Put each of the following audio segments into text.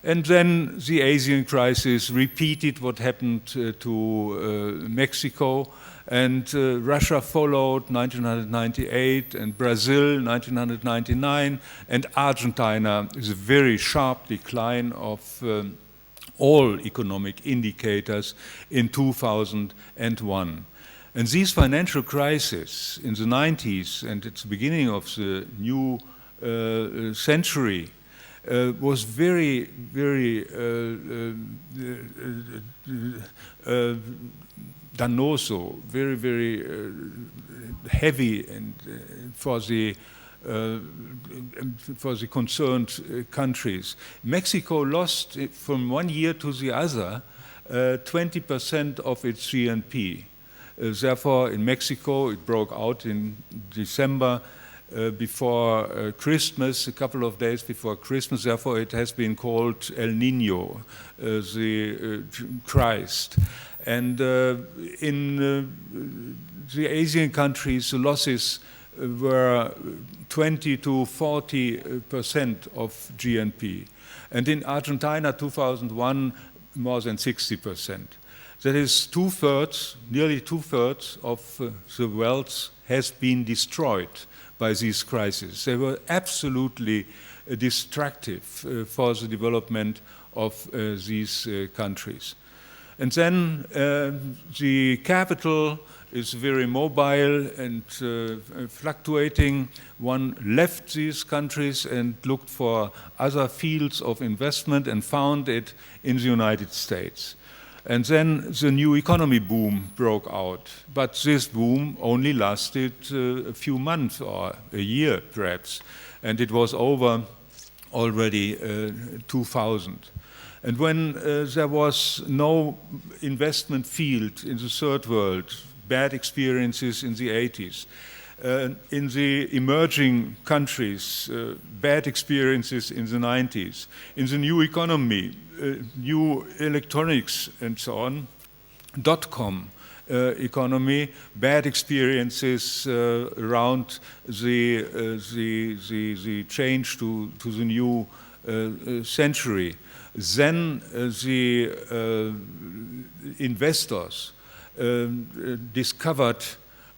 And then the Asian crisis repeated what happened to Mexico, and Russia followed 1998, and Brazil 1999, and Argentina is a very sharp decline of all economic indicators in 2001. And these financial crises in the 90s and at the beginning of the new century was very, very danoso, very, very heavy and for the concerned countries. Mexico lost from one year to the other 20% of its GNP. Therefore, in Mexico, it broke out in December before Christmas, a couple of days before Christmas. Therefore, it has been called El Niño, the Christ. And in the Asian countries, the losses were 20 to 40% of GNP. And in Argentina, 2001, more than 60%. That is two-thirds, nearly two-thirds of the wealth has been destroyed by these crises. They were absolutely destructive for the development of these countries. And then the capital is very mobile and fluctuating. One left these countries and looked for other fields of investment and found it in the United States. And then the new economy boom broke out. But this boom only lasted a few months or a year, perhaps. And it was over already 2000. And when there was no investment field in the third world, bad experiences in the 80s, in the emerging countries, bad experiences in the 90s, in the new economy, new electronics and so on, dot-com economy, bad experiences around the change to the new century. Then the investors discovered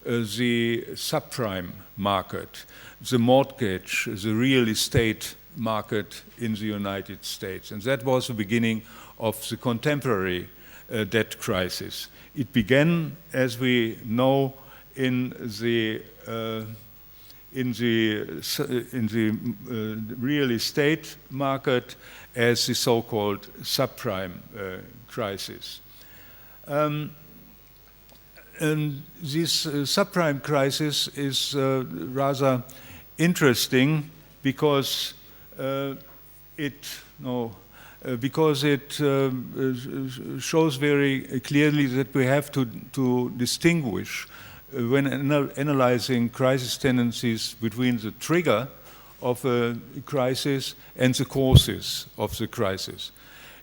the subprime market, the mortgage, the real estate market in the United States. And that was the beginning of the contemporary debt crisis. It began, as we know, in the real estate market as the so-called subprime crisis. And this subprime crisis is rather interesting because it shows very clearly that we have to distinguish when analyzing crisis tendencies between the trigger of a crisis and the causes of the crisis.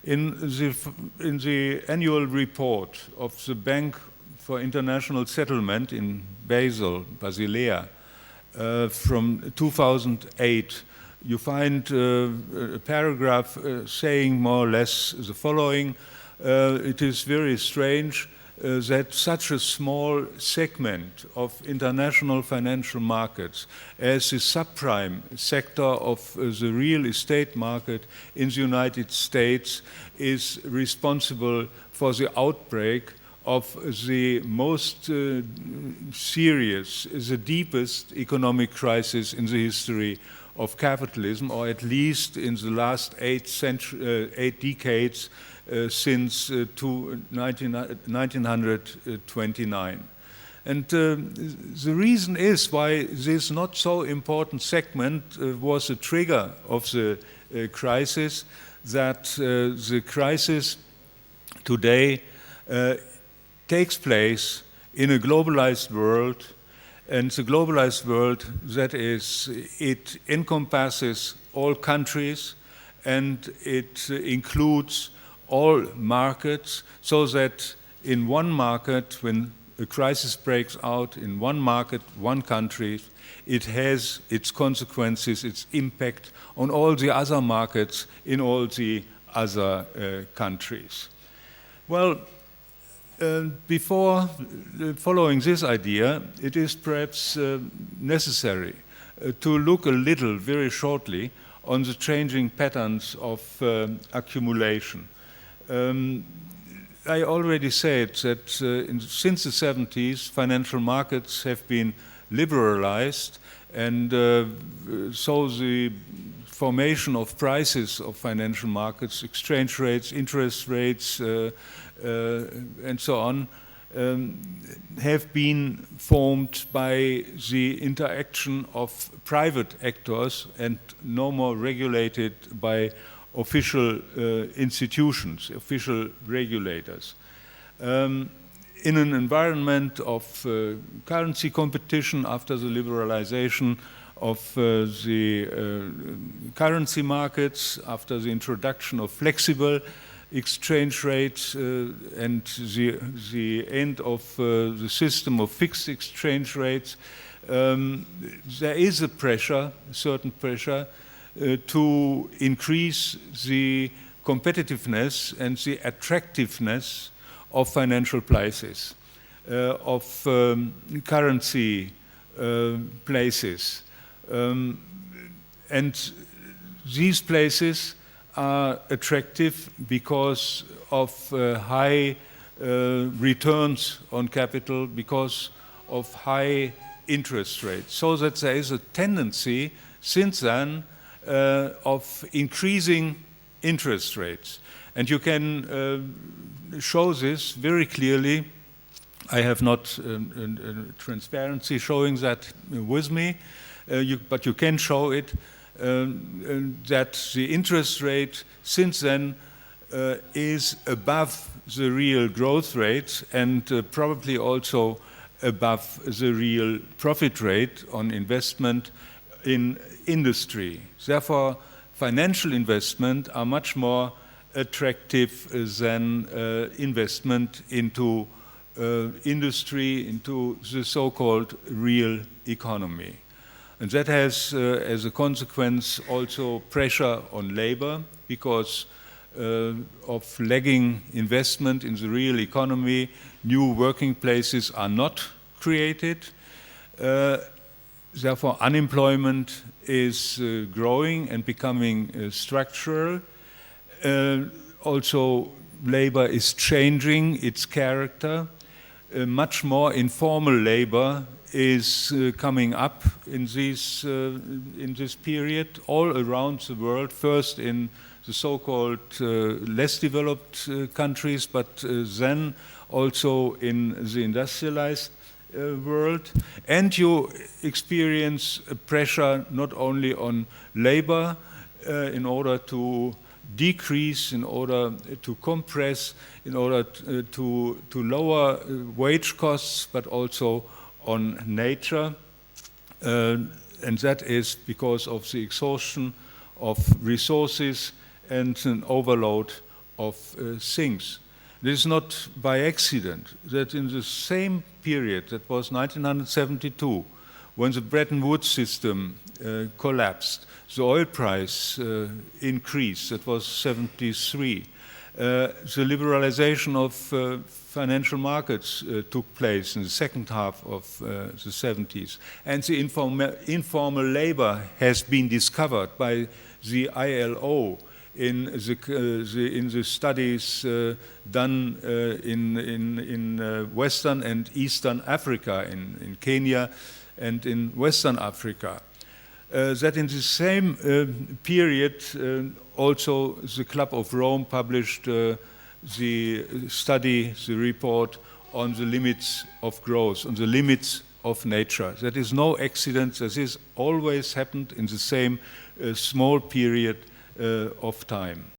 In the annual report of the Bank for International Settlement in Basel, Basilea, from 2008, you find a paragraph saying more or less the following. It is very strange that such a small segment of international financial markets as the subprime sector of the real estate market in the United States is responsible for the outbreak of the most serious, the deepest economic crisis in the history of capitalism, or at least in the last 8 decades since 1929. And the reason is why this not so important segment was a trigger of the crisis, that the crisis today takes place in a globalized world, and the globalized world, that is, it encompasses all countries and it includes all markets, so that in one market, when a crisis breaks out in one market, one country, it has its consequences, its impact on all the other markets in all the other countries. Well, before following this idea, it is perhaps necessary to look a little, very shortly, on the changing patterns of accumulation. I already said that since the 70s, financial markets have been liberalized, and so the formation of prices of financial markets, exchange rates, interest rates, and so on, have been formed by the interaction of private actors and no more regulated by official institutions, official regulators. In an environment of currency competition after the liberalization of the currency markets, after the introduction of flexible exchange rates and the end of the system of fixed exchange rates, there is a pressure, a certain pressure, to increase the competitiveness and the attractiveness of financial places, of currency places. And these places are attractive because of high returns on capital, because of high interest rates. So that there is a tendency since then of increasing interest rates. And you can show this very clearly. I have not transparency showing that with me, but you can show it. That the interest rate since then is above the real growth rate and probably also above the real profit rate on investment in industry. Therefore, financial investment are much more attractive than investment into industry, into the so-called real economy. And that has, as a consequence, also pressure on labor because of lagging investment in the real economy. New working places are not created. Therefore, unemployment is growing and becoming structural. Also, labor is changing its character. Much more informal labor is coming up in this period all around the world, first in the so-called less developed countries, but then also in the industrialized world. And you experience pressure not only on labor in order to decrease, in order to compress, in order to lower wage costs, but also on nature, and that is because of the exhaustion of resources and an overload of things. This is not by accident that in the same period, that was 1972, when the Bretton Woods system collapsed, the oil price increased, that was 73. The liberalization of financial markets took place in the second half of the 70s. And the informal labor has been discovered by the ILO in the studies done in Western and Eastern Africa, in Kenya and in Western Africa. That in the same period also the Club of Rome published the study, the report on the limits of growth, on the limits of nature. That is no accident. That is always happened in the same small period of time.